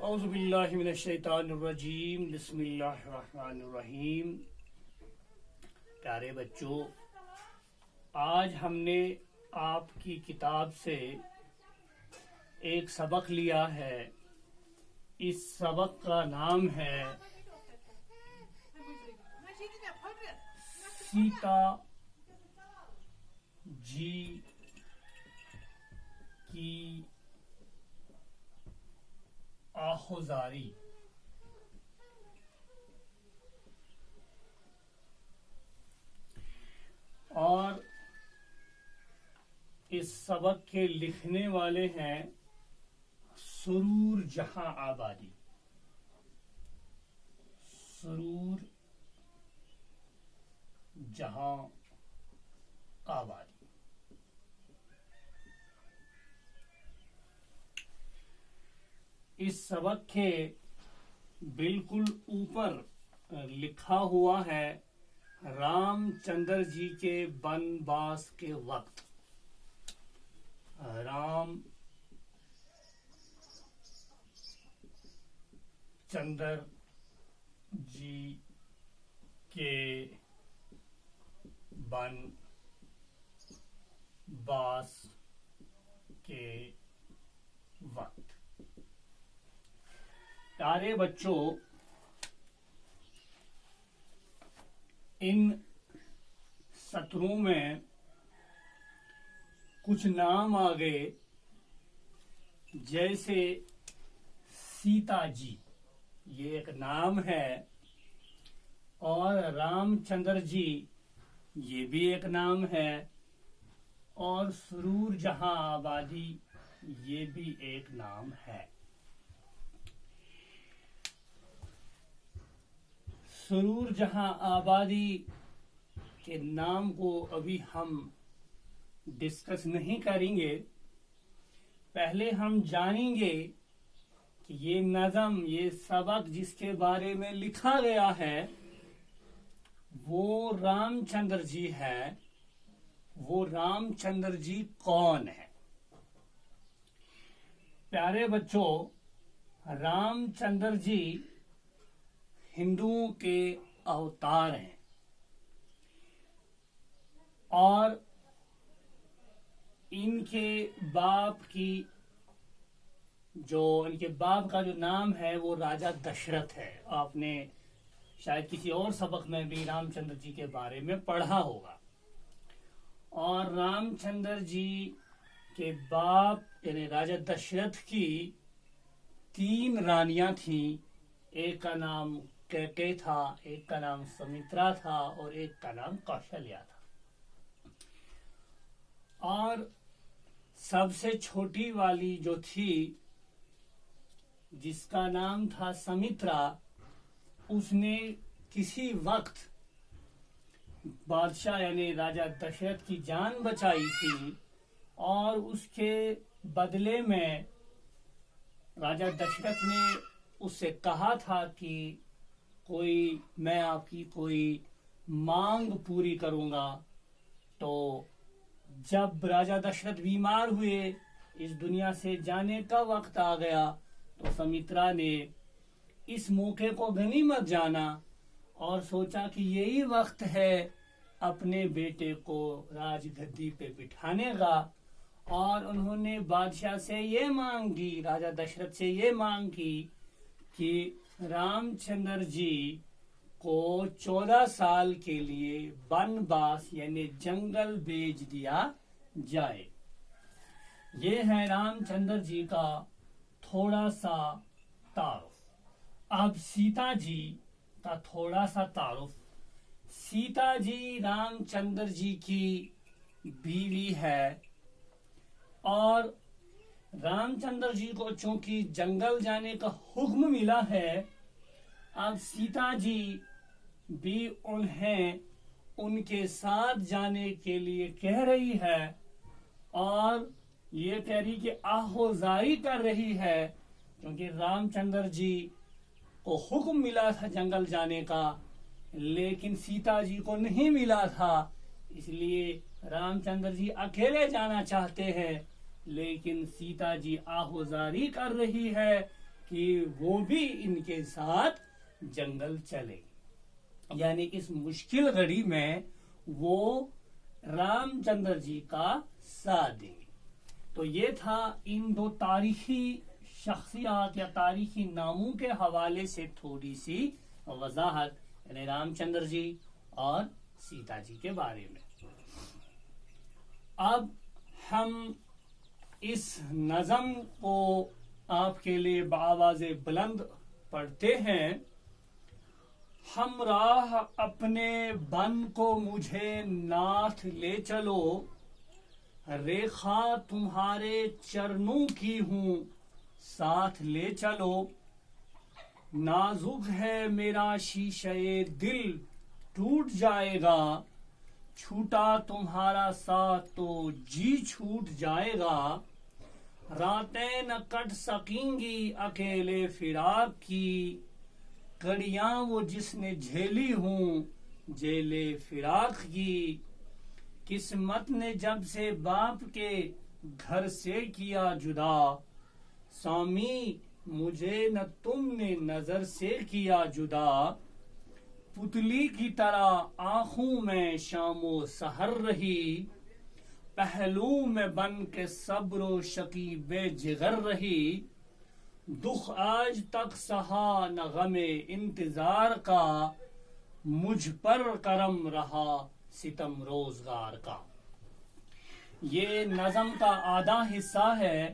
اعوذ باللہ من الشیطان الرجیم بسم اللہ الرحمن الرحیم۔ پیارے بچوں، آج ہم نے آپ کی کتاب سے ایک سبق لیا ہے۔ اس سبق کا نام ہے سیتا جی کی آہوزاری۔ اور اس سبق کے لکھنے والے ہیں سرور جہاں آبادی۔ سرور جہاں آبادی۔ اس سبق کے بالکل اوپر لکھا ہوا ہے رام چندر جی کے بنواس کے وقت۔ رام چندر جی کے بنواس کے وقت۔ پیارے بچوں، ان سطروں میں کچھ نام آگے، جیسے سیتا جی، یہ ایک نام ہے، اور رام چندر جی، یہ بھی ایک نام ہے، اور سرور جہاں آبادی، یہ بھی ایک نام ہے۔ سرور جہاں آبادی کے نام کو ابھی ہم ڈسکس نہیں کریں گے۔ پہلے ہم جانیں گے کہ یہ نظم، یہ سبق جس کے بارے میں لکھا گیا ہے وہ رام چندر جی ہے۔ وہ رام چندر جی کون ہے؟ پیارے بچوں، رام چندر جی ہندوؤں کے اوتار ہیں، اور ان کے باپ کا جو نام ہے وہ راجا دشرتھ ہے۔ آپ نے شاید کسی اور سبق میں بھی رام چندر جی کے بارے میں پڑھا ہوگا۔ اور رام چندر جی کے باپ یعنی راجا دشرتھ کی 3 رانیاں تھیں۔ ایک کا نام کیکئی تھا، ایک کا نام سمترا تھا، اور ایک کا نام کوشلیہ تھا۔ اور سب سے چھوٹی والی جو تھی، جس کا نام تھا سمترا، اس نے کسی وقت بادشاہ یعنی راجا دشرتھ کی جان بچائی تھی، اور اس کے بدلے میں راجا دشرتھ نے اس سے کہا تھا کہ میں آپ کی کوئی مانگ پوری کروں گا۔ تو جب راجا دشرتھ بیمار ہوئے، اس دنیا سے جانے کا وقت آ گیا، تو سمترا نے اس موقع کو غنیمت جانا اور سوچا کہ یہی وقت ہے اپنے بیٹے کو راج گدی پہ بٹھانے کا، اور انہوں نے بادشاہ سے یہ مانگ کی، راجا دشرتھ سے یہ مانگ کی کہ رام چندر جی کو 14 سال کے لیے بنواس یعنی جنگل بھیج دیا جائے۔ یہ ہے رام چندر جی کا تھوڑا سا تعارف۔ اب سیتا جی کا تھوڑا سا تعارف۔ سیتا جی رام چندر جی کی بیوی ہے، اور رام چندر جی کو چونکہ جنگل جانے کا حکم ملا ہے، اب سیتا جی بھی انہیں ان کے ساتھ جانے کے لیے کہہ رہی ہے، اور یہ کہہ رہی کہ آہوزاری کر رہی ہے، کیونکہ رام چندر جی کو حکم ملا تھا جنگل جانے کا، لیکن سیتا جی کو نہیں ملا تھا، اس لیے رام چندر جی اکیلے جانا چاہتے ہیں، لیکن سیتا جی آہوزاری کر رہی ہے کہ وہ بھی ان کے ساتھ جنگل چلے، یعنی اس مشکل گھڑی میں وہ رام چندر جی کا ساتھ دیں گے۔ تو یہ تھا ان دو تاریخی شخصیات یا تاریخی ناموں کے حوالے سے تھوڑی سی وضاحت، یعنی رام چندر جی اور سیتا جی کے بارے میں۔ اب ہم اس نظم کو آپ کے لیے بآواز بلند پڑھتے ہیں۔ ہمراہ اپنے بن کو مجھے ناتھ لے چلو، ریخا تمہارے چرنوں کی ہوں ساتھ لے چلو، نازک ہے میرا شیشے دل ٹوٹ جائے گا، چھوٹا تمہارا ساتھ تو جی چھوٹ جائے گا، راتیں نہ کٹ سکیں گی اکیلے فراق کی، کڑیاں وہ جس نے جھیلی ہوں جیلے فراق کی، قسمت نے جب سے باپ کے گھر سے کیا جدا، سامی مجھے نہ تم نے نظر سے کیا جدا، پتلی کی طرح آنکھوں میں شام و سحر رہی، پہلو میں بن کے صبر و شکیب جگر رہی، دکھ آج تک سہا نہ غم انتظار کا، مجھ پر کرم رہا ستم روزگار کا۔ یہ نظم کا آدھا حصہ ہے،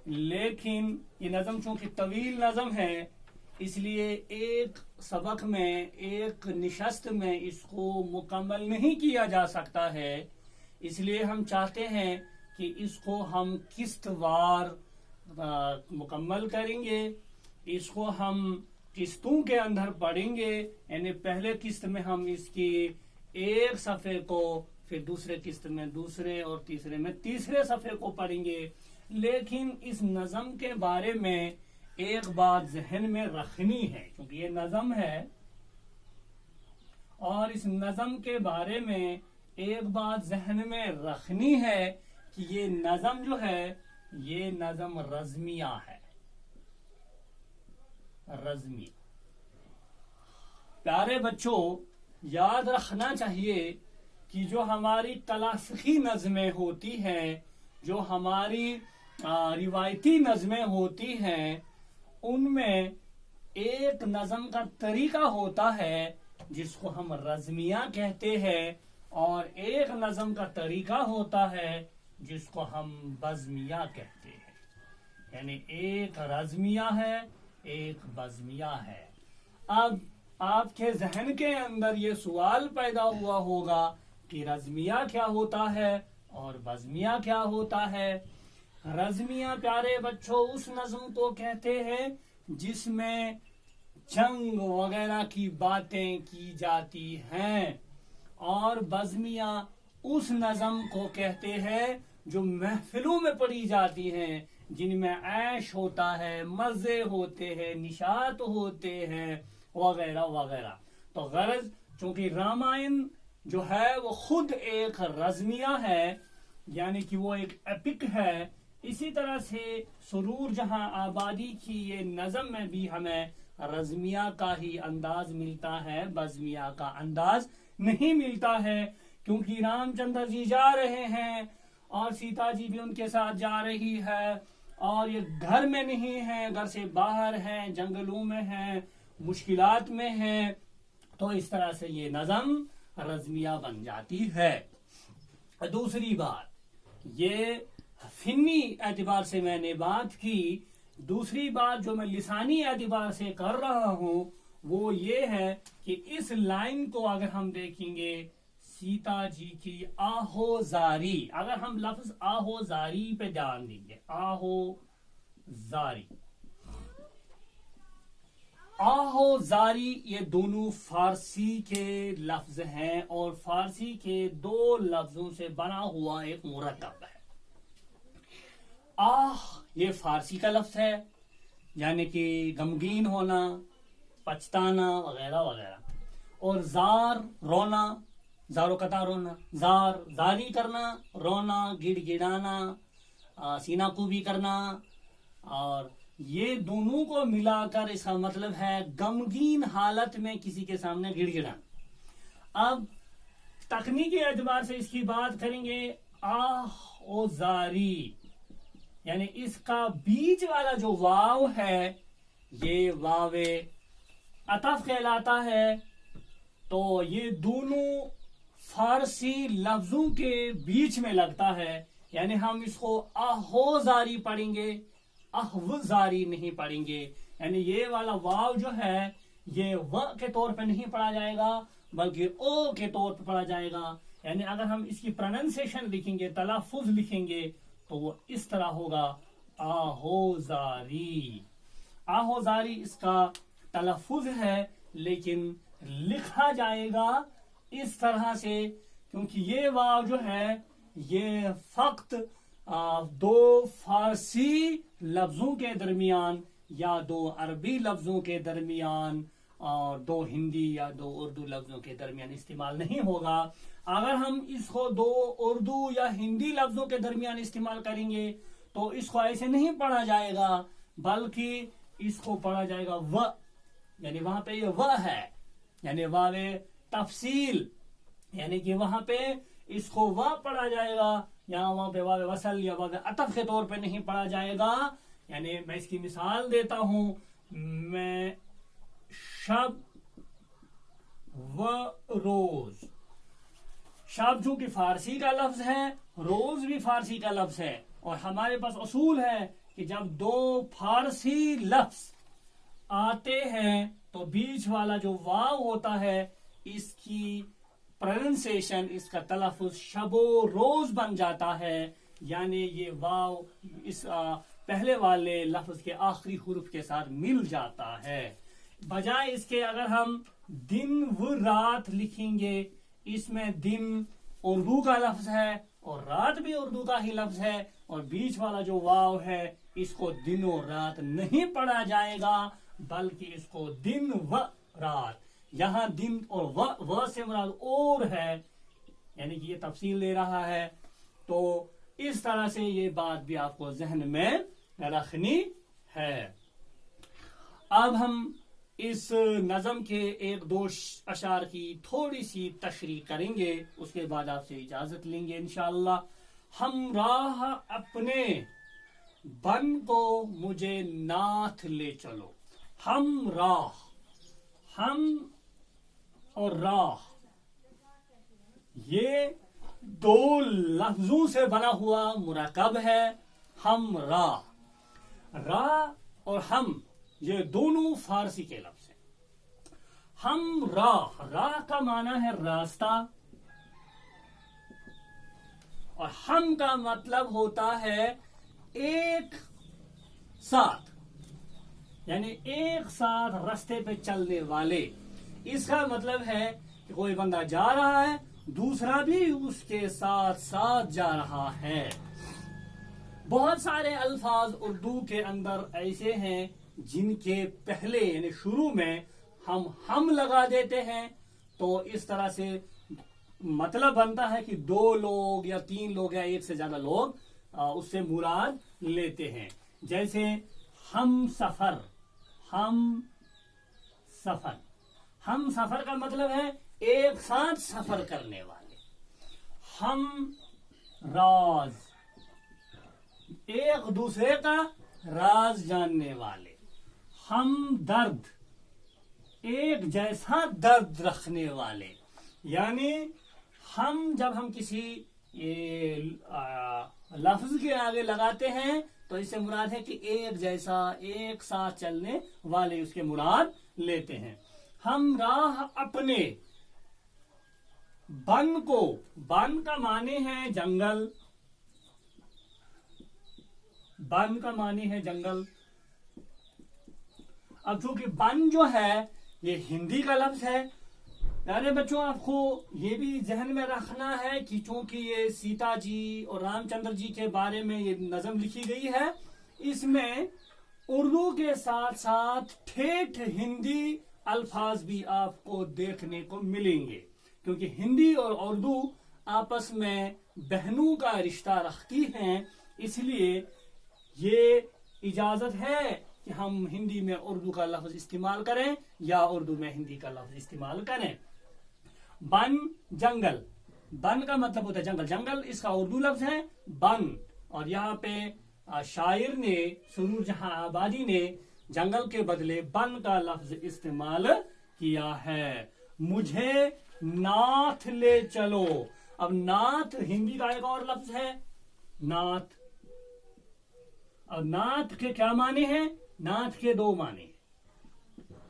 لیکن یہ نظم چونکہ طویل نظم ہے اس لیے ایک سبق میں، ایک نشست میں اس کو مکمل نہیں کیا جا سکتا ہے، اس لیے ہم چاہتے ہیں کہ اس کو ہم قسط وار مکمل کریں گے، اس کو ہم قسطوں کے اندر پڑھیں گے، یعنی پہلے قسط میں ہم اس کی ایک صفحے کو، پھر دوسرے قسط میں دوسرے اور تیسرے میں تیسرے صفحے کو پڑھیں گے۔ لیکن اس نظم کے بارے میں ایک بات ذہن میں رکھنی ہے، کیونکہ یہ نظم ہے، اور اس نظم کے بارے میں ایک بات ذہن میں رکھنی ہے کہ یہ نظم جو ہے یہ نظم رزمیہ ہے، رزمیہ۔ پیارے بچوں، یاد رکھنا چاہیے کہ جو ہماری کلاسیکی نظمیں ہوتی ہیں، جو ہماری روایتی نظمیں ہوتی ہیں، ان میں ایک نظم کا طریقہ ہوتا ہے جس کو ہم رزمیہ کہتے ہیں، اور ایک نظم کا طریقہ ہوتا ہے جس کو ہم بزمیہ کہتے ہیں، یعنی ایک رزمیہ ہے ایک بزمیہ ہے۔ اب آپ کے ذہن کے اندر یہ سوال پیدا ہوا ہوگا کہ رزمیہ کیا ہوتا ہے اور بزمیہ کیا ہوتا ہے؟ رزمیہ پیارے بچوں اس نظم کو کہتے ہیں جس میں جنگ وغیرہ کی باتیں کی جاتی ہیں، اور بزمیہ اس نظم کو کہتے ہیں جو محفلوں میں پڑھی جاتی ہیں، جن میں عیش ہوتا ہے، مزے ہوتے ہیں، نشاط ہوتے ہیں وغیرہ وغیرہ۔ تو غرض چونکہ رامائن جو ہے وہ خود ایک رزمیہ ہے، یعنی کہ وہ ایک ایپک ہے، اسی طرح سے سرور جہاں آبادی کی یہ نظم میں بھی ہمیں رزمیہ کا ہی انداز ملتا ہے، بزمیہ کا انداز نہیں ملتا ہے، کیونکہ رام چندر جی جا رہے ہیں اور سیتا جی بھی ان کے ساتھ جا رہی ہے، اور یہ گھر میں نہیں ہے، گھر سے باہر ہیں، جنگلوں میں ہیں، مشکلات میں ہیں، تو اس طرح سے یہ نظم رزمیہ بن جاتی ہے۔ دوسری بات، یہ فنی اعتبار سے میں نے بات کی، دوسری بات جو میں لسانی اعتبار سے کر رہا ہوں وہ یہ ہے کہ اس لائن کو اگر ہم دیکھیں گے، سیتا جی کی آہو زاری، اگر ہم لفظ آہو زاری پہ دھیان دیں گے، آہو زاری، آہو زاری، یہ دونوں فارسی کے لفظ ہیں اور فارسی کے دو لفظوں سے بنا ہوا ایک مرکب ہے۔ آہ یہ فارسی کا لفظ ہے، یعنی کہ غمگین ہونا، پچھتانا وغیرہ وغیرہ، اور زار رونا، زار و قطع رونا، زار زاری کرنا، رونا گڑ گڑانا، سینہ کوبی کرنا، اور یہ دونوں کو ملا کر اس کا مطلب ہے غمگین حالت میں کسی کے سامنے گڑ گڑانا۔ اب تکنیکی اعتبار سے اس کی بات کریں گے، آہ او زاری، یعنی اس کا بیچ والا جو واو ہے یہ واو عطف کہلاتا ہے۔ تو یہ دونوں فارسی لفظوں کے بیچ میں لگتا ہے، یعنی ہم اس کو آہو زاری پڑھیں گے، اہو زاری نہیں پڑھیں گے۔ یعنی یہ والا واو جو ہے یہ و کے طور پہ نہیں پڑھا جائے گا بلکہ او کے طور پہ پڑھا جائے گا۔ یعنی اگر ہم اس کی پروننسیشن لکھیں گے، تلفظ لکھیں گے تو وہ اس طرح ہوگا، آہو زاری۔ آہو زاری اس کا تلفظ ہے لیکن لکھا جائے گا اس طرح سے، کیونکہ یہ واو جو ہے یہ فقط دو فارسی لفظوں کے درمیان یا دو عربی لفظوں کے درمیان اور دو ہندی یا دو اردو لفظوں کے درمیان استعمال نہیں ہوگا۔ اگر ہم اس کو دو اردو یا ہندی لفظوں کے درمیان استعمال کریں گے تو اس کو ایسے نہیں پڑھا جائے گا بلکہ اس کو پڑھا جائے گا و، یعنی وہاں پہ یہ و ہے، یعنی واو تفصیل، یعنی کہ وہاں پہ اس کو و پڑھا جائے گا، یہاں وہاں پہ واو وصل یا واو عطف کے طور پہ نہیں پڑھا جائے گا۔ یعنی میں اس کی مثال دیتا ہوں، میں شب و روز، شب چونکہ فارسی کا لفظ ہے، روز بھی فارسی کا لفظ ہے، اور ہمارے پاس اصول ہے کہ جب دو فارسی لفظ آتے ہیں تو بیچ والا جو واو ہوتا ہے اس کی پروننسیشن، اس کا تلفظ شب و روز بن جاتا ہے، یعنی یہ واو اس پہلے والے لفظ کے آخری حرف کے ساتھ مل جاتا ہے۔ بجائے اس کے اگر ہم دن و رات لکھیں گے، اس میں دن اردو کا لفظ ہے اور رات بھی اردو کا ہی لفظ ہے، اور بیچ والا جو واو ہے اس کو دن و رات نہیں پڑھا جائے گا بلکہ اس کو دن و رات، یہاں دن اور و سے مراد اور ہے، یعنی کہ یہ تفصیل دے رہا ہے۔ تو اس طرح سے یہ بات بھی آپ کو ذہن میں رکھنی ہے۔ اب ہم اس نظم کے ایک دو اشعار کی تھوڑی سی تشریح کریں گے، اس کے بعد آپ سے اجازت لیں گے انشاءاللہ۔ ہم راہ اپنے بن کو مجھے ناتھ لے چلو، ہم راہ، ہم اور راہ یہ دو لفظوں سے بنا ہوا مرکب ہے۔ ہم راہ، راہ اور ہم یہ دونوں فارسی کے لفظ ہیں۔ ہم راہ، راہ کا معنی ہے راستہ، اور ہم کا مطلب ہوتا ہے ایک ساتھ، یعنی ایک ساتھ راستے پہ چلنے والے۔ اس کا مطلب ہے کہ کوئی بندہ جا رہا ہے، دوسرا بھی اس کے ساتھ ساتھ جا رہا ہے۔ بہت سارے الفاظ اردو کے اندر ایسے ہیں جن کے پہلے یعنی شروع میں ہم لگا دیتے ہیں، تو اس طرح سے مطلب بنتا ہے کہ دو لوگ یا تین لوگ یا ایک سے زیادہ لوگ اس سے مراد لیتے ہیں۔ جیسے ہم سفر، ہم سفر، ہم سفر کا مطلب ہے ایک ساتھ سفر کرنے والے۔ ہم راز، ایک دوسرے کا راز جاننے والے۔ ہم درد، ایک جیسا درد رکھنے والے۔ یعنی جب ہم کسی لفظ کے آگے لگاتے ہیں تو اس سے مراد ہے کہ ایک جیسا، ایک ساتھ چلنے والے اس کے مراد لیتے ہیں۔ ہم راہ اپنے بن کو، بن کا معنی ہے جنگل، بن کا معنی ہے جنگل۔ اب چونکہ بن جو ہے یہ ہندی کا لفظ ہے، یعنی بچوں آپ کو یہ بھی ذہن میں رکھنا ہے کہ چونکہ یہ سیتا جی اور رام چندر جی کے بارے میں یہ نظم لکھی گئی ہے، اس میں اردو کے ساتھ ساتھ ٹھیٹھ ہندی الفاظ بھی آپ کو دیکھنے کو ملیں گے، کیونکہ ہندی اور اردو آپس میں بہنوں کا رشتہ رکھتی ہیں۔ اس لیے یہ اجازت ہے کہ ہم ہندی میں اردو کا لفظ استعمال کریں یا اردو میں ہندی کا لفظ استعمال کریں. بن جنگل، بن کا مطلب ہوتا ہے جنگل، جنگل اس کا اردو لفظ ہے بن، اور یہاں پہ شاعر نے سرور جہاں آبادی نے جنگل کے بدلے بن کا لفظ استعمال کیا ہے. مجھے ناتھ لے چلو. اب ناتھ ہندی کا ایک اور لفظ ہے ناتھ. اب ناتھ کے کیا معنی ہیں؟ ناتھ کے دو معنی.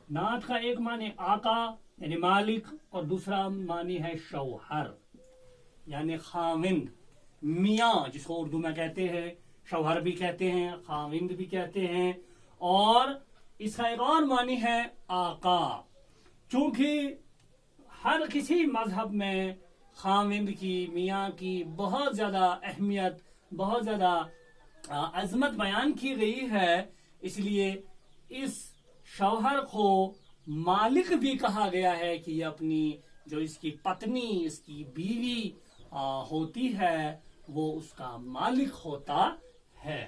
ناتھ کا ایک معنی آقا یعنی مالک، اور دوسرا معنی ہے شوہر یعنی خاوند، میاں جس کو اردو میں کہتے ہیں شوہر بھی کہتے ہیں، خاوند بھی کہتے ہیں. اور اس کا ایک اور معنی ہے آقا. چونکہ ہر کسی مذہب میں خاوند کی، میاں کی بہت زیادہ اہمیت، بہت زیادہ عظمت بیان کی گئی ہے، اس لیے اس شوہر کو مالک بھی کہا گیا ہے کہ یہ اپنی جو اس کی پتنی، اس کی بیوی ہوتی ہے وہ اس کا مالک ہوتا ہے.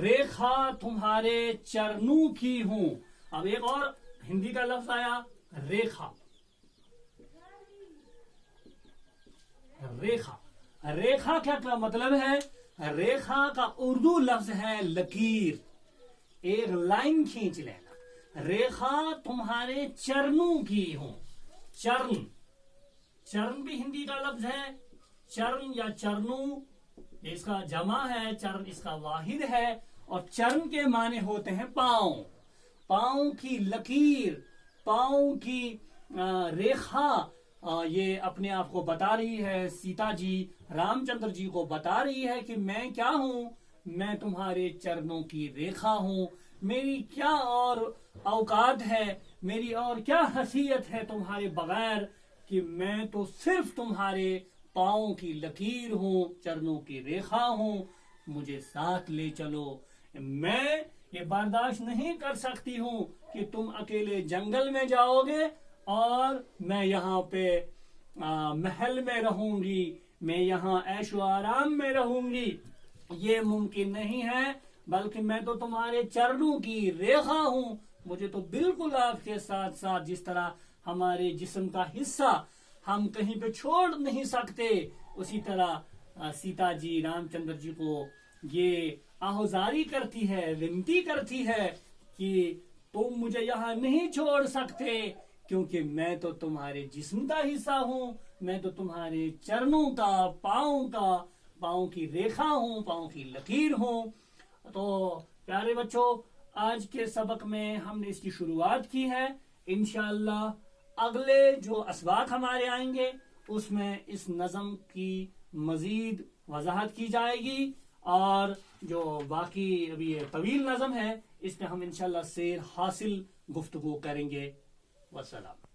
ریکھا تمہارے چرنوں کی ہوں. اب ایک اور ہندی کا لفظ آیا ریکھا. ریکھا، ریکھا کیا مطلب ہے؟ ریکھا کا اردو لفظ ہے لکیر، ایک لائن کھینچ لینا. ریکھا تمہارے چرنوں کی ہوں. چرن، چرن بھی ہندی کا لفظ ہے. چرن یا چرنوں اس کا جمع ہے، چرن اس کا واحد ہے، اور چرن کے معنی ہوتے ہیں پاؤں. پاؤں کی لکیر، پاؤں کی ریکھا یہ اپنے آپ کو بتا رہی ہے. سیتا جی رام چندر جی کو بتا رہی ہے کہ میں کیا ہوں، میں تمہارے چرنوں کی ریکھا ہوں. میری کیا اور اوقات ہے، میری اور کیا حیثیت ہے تمہارے بغیر، کہ میں تو صرف تمہارے پاؤں کی لکیر ہوں، چرنوں کی ریکھا ہوں. مجھے ساتھ لے چلو. میں یہ برداشت نہیں کر سکتی ہوں کہ تم اکیلے جنگل میں جاؤ گے اور میں یہاں پہ محل میں رہوں گی، میں یہاں عیش و آرام میں رہوں گی. یہ ممکن نہیں ہے، بلکہ میں تو تمہارے چرنوں کی ریکھا ہوں. مجھے تو بالکل آپ کے ساتھ ساتھ، جس طرح ہمارے جسم کا حصہ ہم کہیں پہ چھوڑ نہیں سکتے، اسی طرح سیتا جی رام چندر جی کو یہ آہوزاری کرتی ہے، ونتی کرتی ہے کہ تم مجھے یہاں نہیں چھوڑ سکتے، کیونکہ میں تو تمہارے جسم کا حصہ ہوں، میں تو تمہارے چرنوں کا، پاؤں کی ریکھا ہوں، پاؤں کی لکیر ہوں. تو پیارے بچوں، آج کے سبق میں ہم نے اس کی شروعات کی ہے. انشاءاللہ اگلے جو اسباق ہمارے آئیں گے اس میں اس نظم کی مزید وضاحت کی جائے گی، اور جو باقی ابھی یہ طویل نظم ہے اس میں ہم انشاءاللہ سیر حاصل گفتگو کریں گے. والسلام.